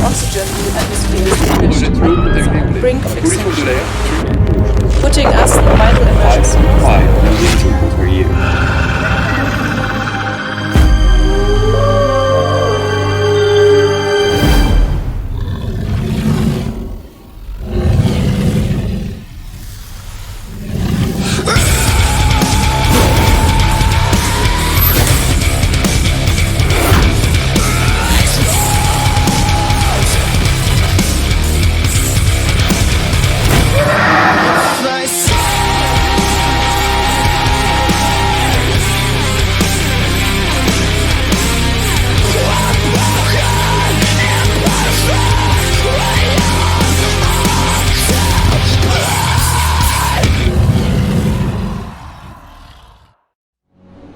oxygen in the atmosphere is diminished. Brink of extinction. Putting us in vital emergency. For you.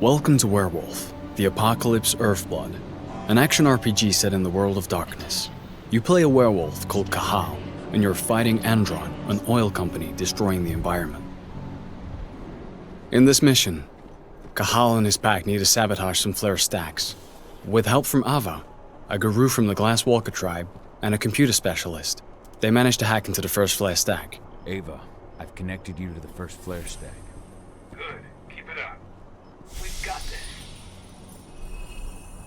Welcome to Werewolf, the Apocalypse Earthblood, an action RPG set in the world of darkness. You play a werewolf called Cahal, and you're fighting Andron, an oil company destroying the environment. In this mission, Cahal and his pack need to sabotage some flare stacks. With help from Ava, a guru from the Glasswalker tribe, and a computer specialist, they manage to hack into the first flare stack. Ava, I've connected you to the first flare stack. Good. Keep it up. We've got this.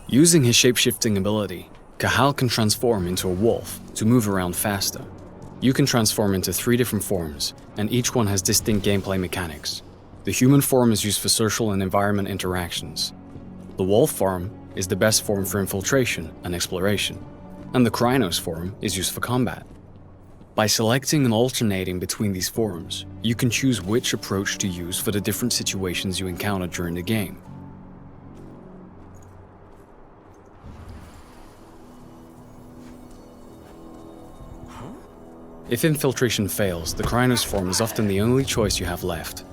Using his shapeshifting ability, Cahal can transform into a wolf to move around faster. You can transform into 3 different forms, and each one has distinct gameplay mechanics. The human form is used for social and environment interactions. The wolf form is the best form for infiltration and exploration, and the Krynos form is used for combat. By selecting and alternating between these forms, you can choose which approach to use for the different situations you encounter during the game. If infiltration fails, the Krynos form is often the only choice you have left.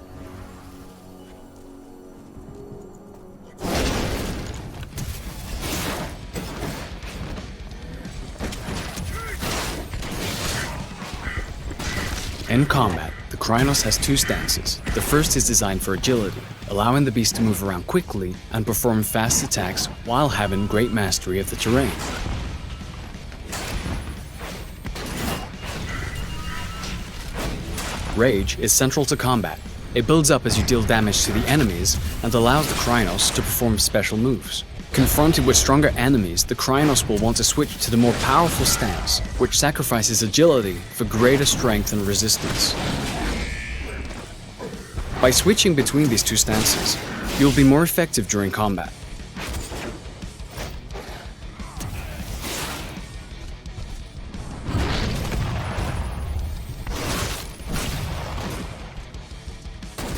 In combat, the Krynos has 2 stances. The first is designed for agility, allowing the beast to move around quickly and perform fast attacks while having great mastery of the terrain. Rage is central to combat. It builds up as you deal damage to the enemies and allows the Krynos to perform special moves. Confronted with stronger enemies, the Krynos will want to switch to the more powerful stance, which sacrifices agility for greater strength and resistance. By switching between these two stances, you'll be more effective during combat.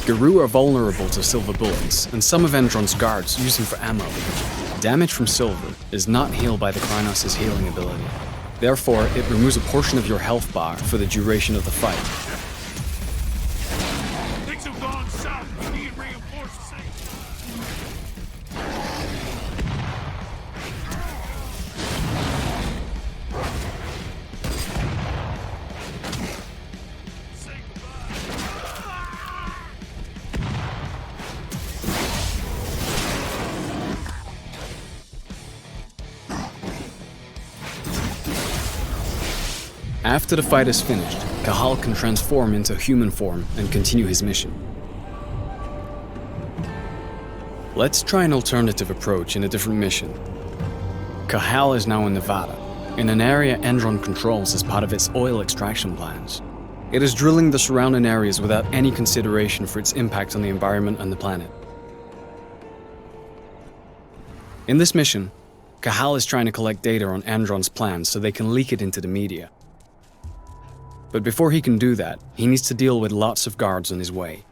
Garou are vulnerable to silver bullets, and some of Endron's guards use them for ammo. Damage from silver is not healed by the Krynos' healing ability. Therefore, it removes a portion of your health bar for the duration of the fight. Things have gone south. We need reinforcements. After the fight is finished, Cahal can transform into human form and continue his mission. Let's try an alternative approach in a different mission. Cahal is now in Nevada, in an area Endron controls as part of its oil extraction plans. It is drilling the surrounding areas without any consideration for its impact on the environment and the planet. In this mission, Cahal is trying to collect data on Endron's plans so they can leak it into the media. But before he can do that, he needs to deal with lots of guards on his way.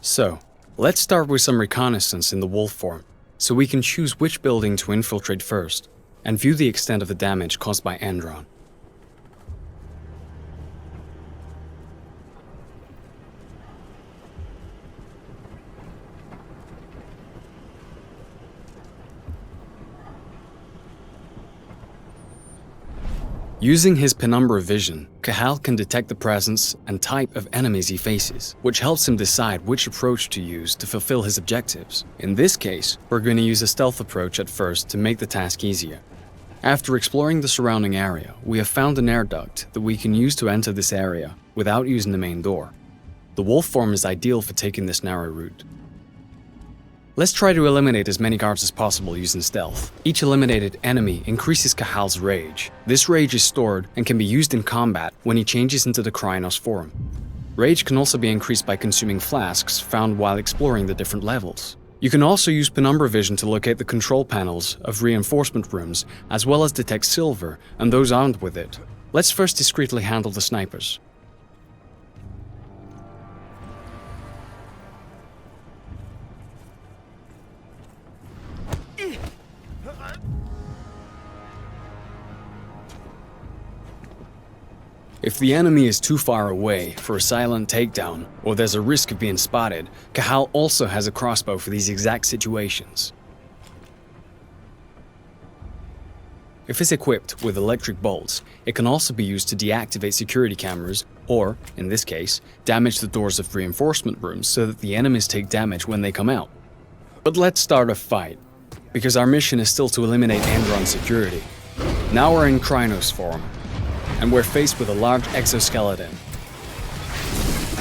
So, let's start with some reconnaissance in the wolf form, so we can choose which building to infiltrate first, and view the extent of the damage caused by Endron. Using his penumbra vision, Cahal can detect the presence and type of enemies he faces, which helps him decide which approach to use to fulfill his objectives. In this case, we're going to use a stealth approach at first to make the task easier. After exploring the surrounding area, we have found an air duct that we can use to enter this area without using the main door. The wolf form is ideal for taking this narrow route. Let's try to eliminate as many guards as possible using stealth. Each eliminated enemy increases Cahal's rage. This rage is stored and can be used in combat when he changes into the Krynos form. Rage can also be increased by consuming flasks found while exploring the different levels. You can also use penumbra vision to locate the control panels of reinforcement rooms, as well as detect silver and those armed with it. Let's first discreetly handle the snipers. If the enemy is too far away for a silent takedown, or there's a risk of being spotted, Cahal also has a crossbow for these exact situations. If it's equipped with electric bolts, it can also be used to deactivate security cameras, or, in this case, damage the doors of reinforcement rooms so that the enemies take damage when they come out. But let's start a fight, because our mission is still to eliminate Endron's security. Now we're in Krynos form, and we're faced with a large exoskeleton.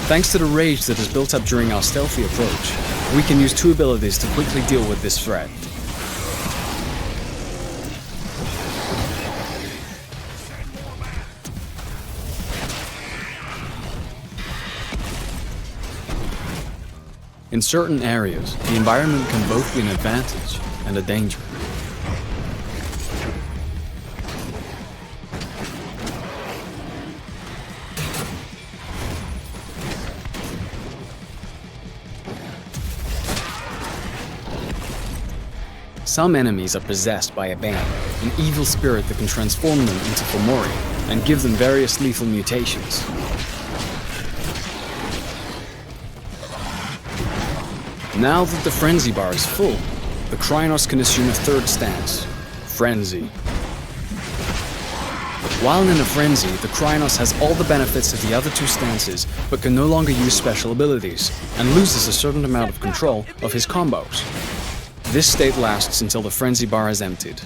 Thanks to the rage that is built up during our stealthy approach, we can use two abilities to quickly deal with this threat. In certain areas, the environment can both be an advantage and a danger. Some enemies are possessed by a ban, an evil spirit that can transform them into Fomori and give them various lethal mutations. Now that the frenzy bar is full, the Krynos can assume a third stance, Frenzy. While in a frenzy, the Krynos has all the benefits of the other two stances, but can no longer use special abilities, and loses a certain amount of control of his combos. This state lasts until the frenzy bar is emptied.